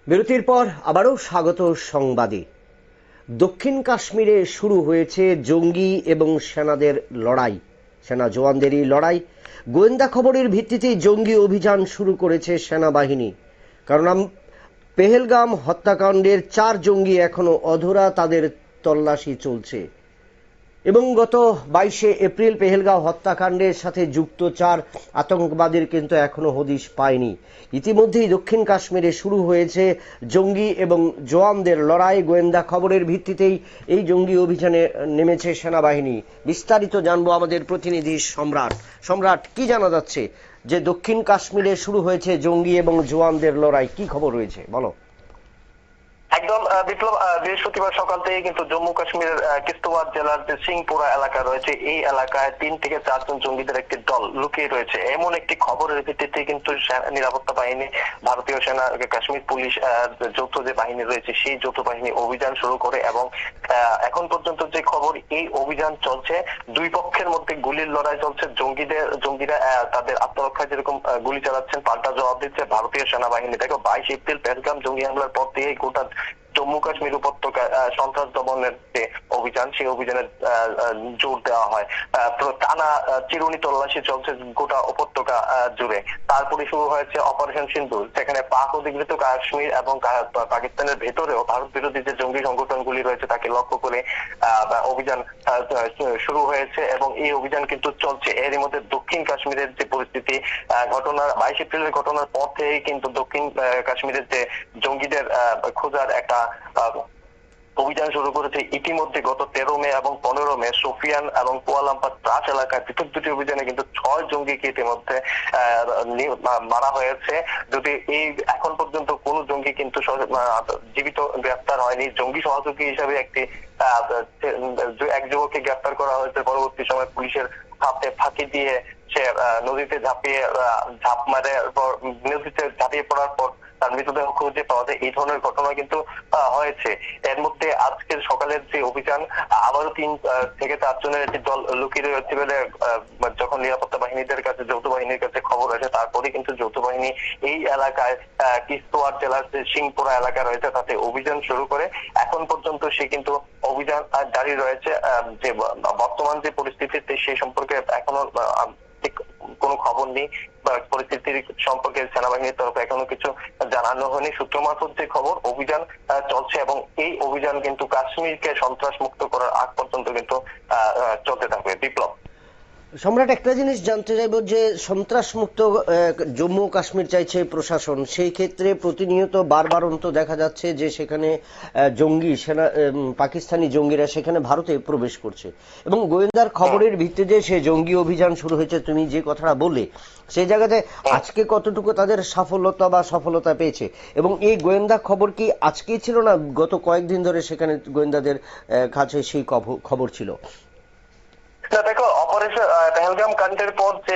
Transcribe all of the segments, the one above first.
বিরতির পর আবারও স্বাগত সংবাদে। দক্ষিণ কাশ্মীরে শুরু হয়েছে জঙ্গি এবং সেনাদের লড়াই, সেনা জওয়ানদেরই লড়াই। গোয়েন্দা খবরের ভিত্তিতেই জঙ্গি অভিযান শুরু করেছে সেনাবাহিনী। কারণ পেহেলগাম হত্যাকাণ্ডের 4 জঙ্গি এখনো অধরা, তাদের তল্লাশি চলছে। এবং গত 22শে এপ্রিল পেহেলগাঁও হত্যাকাণ্ডের সাথে যুক্ত 4 আতঙ্কবাদীর কিন্তু এখনো হদিশ পায়নি। ইতিমধ্যেই দক্ষিণ কাশ্মীরে শুরু হয়েছে জঙ্গি এবং জওয়ানদের লড়াই। গোয়েন্দা খবরের ভিত্তিতেই এই জঙ্গি অভিযানে নেমেছে সেনাবাহিনী। বিস্তারিত জানবো আমাদের প্রতিনিধি সম্রাট। সম্রাট, কি জানা যাচ্ছে যে দক্ষিণ কাশ্মীরে শুরু হয়েছে জঙ্গি এবং জওয়ানদের লড়াই? কি খবর রয়েছে বলো। একদম বিপ্লব, বৃহস্পতিবার সকাল থেকে কিন্তু জম্মু কাশ্মীরের কিস্তওয়াড় জেলার যে সিংপুরা এলাকা রয়েছে, এই এলাকায় 3 থেকে 4 জন জঙ্গিদের একটি দল লুকিয়ে রয়েছে এমন একটি খবরের ভিত্তিতে কিন্তু নিরাপত্তা বাহিনী, ভারতীয় সেনা, কাশ্মীর পুলিশ যৌথ যে বাহিনী রয়েছে সেই যৌথ বাহিনী অভিযান শুরু করে। এবং এখন পর্যন্ত যে খবর, এই অভিযান চলছে, দুই পক্ষের মধ্যে গুলির লড়াই চলছে। জঙ্গিরা তাদের আত্মরক্ষায় যেরকম গুলি চালাচ্ছেন, পাল্টা জবাব দিচ্ছে ভারতীয় সেনাবাহিনী। দেখো, 22 এপ্রিল পেহেলগাম জঙ্গি হামলার পর থেকে গোটা জম্মু কাশ্মীর উপত্যকা সন্ত্রাস দমনের যে অভিযান, সেই অভিযানে জোর দেওয়া হয়। টানা চিরুনি তল্লাশি চলছে গোটা উপত্যকা জুড়ে। তারপরে শুরু হয়েছে অপারেশন সিন্দুর, যেখানে পাক অধিকৃত কাশ্মীর এবং পাকিস্তানের ভেতরেও ভারত বিরোধী যে জঙ্গি সংগঠনগুলি রয়েছে তাকে লক্ষ্য করে অভিযান শুরু হয়েছে। এবং এই অভিযান কিন্তু চলছে। এরই মধ্যে দক্ষিণ কাশ্মীরের যে পরিস্থিতি, 22 এপ্রিলের ঘটনার পর থেকেই কিন্তু দক্ষিণ কাশ্মীরের যে জঙ্গিদের খোঁজার একটা অভিযান শুরু করেছে। ইতিমধ্যে গত 13 মে এবং 15 মে সোফিয়ান এবং কুয়ালাম্পার ত্রাস এলাকায় পৃথক দুটি অভিযানে কিন্তু 6 জঙ্গিকে ইতিমধ্যে মারা হয়েছে। যদি এই এখন পর্যন্ত কোন জঙ্গি কিন্তু জীবিত গ্রেফতার হয়নি। জঙ্গি সহযোগী হিসেবে এক যুবককে গ্রেফতার করা হয়েছে। পরবর্তী সময় পুলিশের হাতে ফাঁকি দিয়ে সে নদীতে ঝাঁপিয়ে পড়ার পর তার মৃতদেহ খুঁজে পাওয়া যায়। এই ধরনের ঘটনা কিন্তু হয়েছে। এর মধ্যে আজকের সকালের যে অভিযান, আবারও 3 থেকে 4 জনের একটি দল লুকিয়ে রয়েছে বলে যখন নিরাপত্তা বাহিনীদের কাছে, যৌথ বাহিনীর কাছে খবর আসে, তারপরে কিন্তু যৌথ বাহিনী এই এলাকায় কিস্তওয়াড় জেলার যে সিংপুরা এলাকা রয়েছে তাতে অভিযান শুরু করে। এখন পর্যন্ত সে কিন্তু অভিযান জারি রয়েছে। যে বর্তমান যে পরিস্থিতিতে সেই সম্পর্কে এখনো কোনো খবর নেই বা পরিস্থিতির সম্পর্কে সেনাবাহিনীর তরফে এখনো কিছু জানানো হয়নি। সূত্র মারফত যে খবর, অভিযান চলছে এবং এই অভিযান কিন্তু কাশ্মীরকে সন্ত্রাস মুক্ত করার আগ পর্যন্ত কিন্তু চলতে থাকবে। বিপ্লব। সম্রাট, একটা জিনিস জানতে চাইব যে সন্ত্রাস মুক্ত জম্মু কাশ্মীর চাইছে প্রশাসন, সেই ক্ষেত্রে প্রতিনিয়ত বারবারন্ত দেখা যাচ্ছে যে সেখানে জঙ্গি সেনা, পাকিস্তানি জঙ্গিরা সেখানে ভারতে প্রবেশ করছে এবং গোয়েন্দার খবরের ভিত্তিতে সে জঙ্গি অভিযান শুরু হয়েছে। তুমি যে কথাটা বললে, সেই জায়গাতে আজকে কতটুকু তাদের সফলতা পেয়েছে? এবং এই গোয়েন্দা খবর কি আজকেই ছিল, না গত কয়েকদিন ধরে সেখানে গোয়েন্দাদের কাছে সেই খবর ছিল? দেখো, অপারেশন পেহেলগাম কাণ্ডের পর যে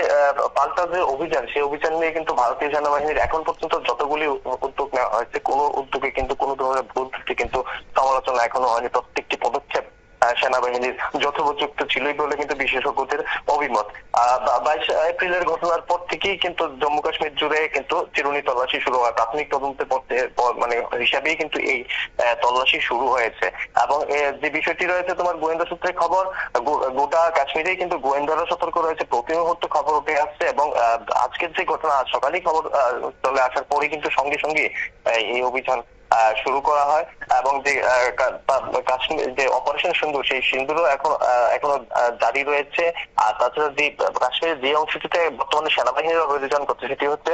পাল্টা যে অভিযান, সেই অভিযান নিয়ে কিন্তু ভারতীয় সেনাবাহিনীর এখন পর্যন্ত যতগুলি উদ্যোগ নেওয়া হয়েছে, কোনো উদ্যোগে কিন্তু কোনো ধরনের ভুল ত্রুটি কিন্তু সমালোচনা এখনো হয়নি। প্রত্যেকটি পদক্ষেপ সেনাবাহিনীর যথোপযুক্ত ছিলই বলে কিন্তু বিশেষজ্ঞদের অভিমত। 22 এপ্রিলের ঘটনার পর থেকেই কিন্তু জম্মু কাশ্মীর জুড়ে কিন্তু চিরুনি তল্লাশি শুরু হয়। প্রাথমিক তদন্তের মানে হিসাবেই কিন্তু এই তল্লাশি শুরু হয়েছে। এবং যে বিষয়টি রয়েছে, তোমার গোয়েন্দা সূত্রে খবর, গোটা কাশ্মীরেই কিন্তু গোয়েন্দারা সতর্ক রয়েছে, প্রতি মুহূর্তে খবর উঠে আসছে। এবং আজকের যে ঘটনা, সকালেই খবর চলে আসার পরে কিন্তু সঙ্গে সঙ্গে এই অভিযান শুরু করা হয়। এবং যে কাশ্মীর যে অপারেশন সিন্দুর, সেই সিন্দুরও এখনো জারি রয়েছে। আর তাছাড়া যে কাশ্মীরের যে অংশটিতে বর্তমানে সেনাবাহিনীর অভিযান করছে, সেটি হচ্ছে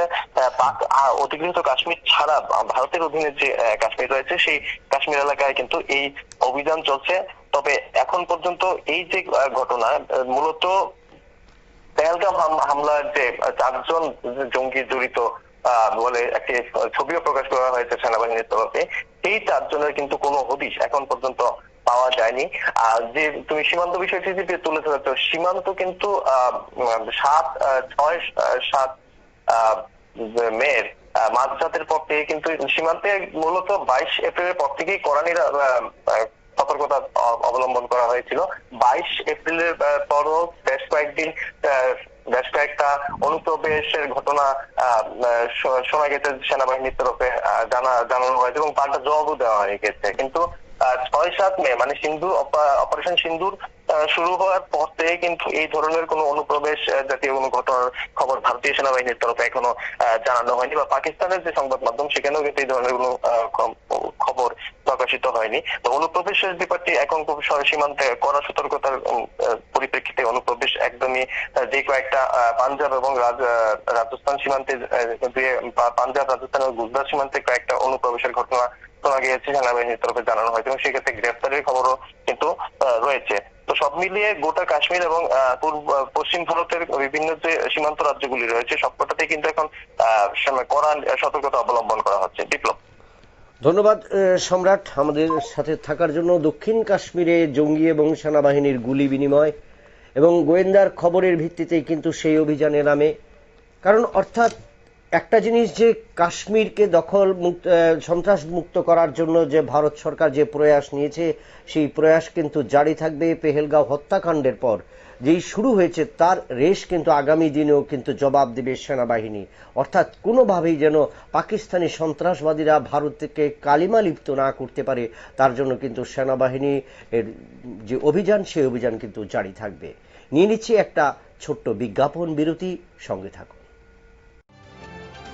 পাক অধিকৃত কাশ্মীর ছাড়া ভারতের অধীনে যে কাশ্মীর রয়েছে, সেই কাশ্মীর এলাকায় কিন্তু এই অভিযান চলছে। তবে এখন পর্যন্ত এই যে ঘটনা, মূলত পেহেলগাম হামলার যে 4 জন জঙ্গি জড়িত বলে একটি ছবিও প্রকাশ করা হয়েছে সেনাবাহিনীর তরফে, সেই 4 জনের কিন্তু কোনো হদিশ এখন পর্যন্ত পাওয়া যায়নি। আর যে তুমি সীমান্ত বিষয়টি যে তুলে ধরেছো, সীমান্ত কিন্তু 6-7 মের মাঝরাতের পর থেকে কিন্তু সীমান্তে মূলত 22 এপ্রিলের পর থেকেই কড়ানির সতর্কতা অবলম্বন করা হয়েছিল। 22 এপ্রিলের পরও বেশ কয়েকদিন বেশ কয়েকটা অনুপ্রবেশের ঘটনা শোনা গেছে সেনাবাহিনীর তরফে জানানো হয়েছে এবং পাল্টা জবাবও দেওয়া হয়ে গেছে। কিন্তু ৬-৭ মে মানে অপারেশন সিন্দুর শুরু হওয়ার পর থেকে কিন্তু এই ধরনের কোনো অনুপ্রবেশ জাতীয় কোনো ঘটনার খবর ভারতীয় সেনাবাহিনীর তরফে এখনো জানানো হয়নি, বা পাকিস্তানের যে সংবাদ মাধ্যম সেখানেও কিন্তু এই ধরনের কোনো খবর প্রকাশিত হয়নি। তো অনুপ্রবেশের ব্যাপারটি এখন খুব সীমান্তে কড়া সতর্কতার পরিপ্রেক্ষিতে অনুপ্রবেশ একদমই যে কয়েকটা পাঞ্জাব এবং রাজস্থান সীমান্তে, পাঞ্জাব, রাজস্থান এবং গুজরাট সীমান্তে কয়েকটা অনুপ্রবেশের ঘটনা শোনা গিয়েছে সেনাবাহিনীর তরফে জানানো হয়েছে এবং সেক্ষেত্রে গ্রেফতারের খবরও কিন্তু রয়েছে। তো সব মিলিয়ে গোটা কাশ্মীর এবং পশ্চিম ভারতের বিভিন্ন যে সীমান্ত রাজ্যগুলি রয়েছে সবকটাতেই কিন্তু এখন কড়া সতর্কতা অবলম্বন করা হচ্ছে। বিপ্লব, ধন্যবাদ সম্রাট আমাদের সাথে থাকার জন্য। দক্ষিণ কাশ্মীরে জঙ্গি এবং সেনাবাহিনীর গুলি বিনিময় এবং গোয়েন্দার খবরের ভিত্তিতেই কিন্তু সেই অভিযানে নামে। কারণ অর্থাৎ একটা জিনিস যে কাশ্মীরকে সন্ত্রাস মুক্ত করার জন্য যে ভারত সরকার যে প্রয়াস নিয়েছে সেই প্রয়াস কিন্তু জারি থাকবে। পেহেলগাঁও হত্যাকাণ্ডের পর যেই শুরু হয়েছে তার রেশ কিন্তু আগামী দিনেও কিন্তু জবাব দেবে সেনাবাহিনী। অর্থাৎ কোনোভাবেই যেন পাকিস্তানি সন্ত্রাসবাদীরা ভারত থেকে কালিমা লিপ্ত না করতে পারে তার জন্য কিন্তু সেনাবাহিনী এর যে অভিযান সেই অভিযান কিন্তু জারি থাকবে। নিয়ে নিচ্ছি একটা ছোট্ট বিজ্ঞাপন বিরতি, সঙ্গে থাকুন।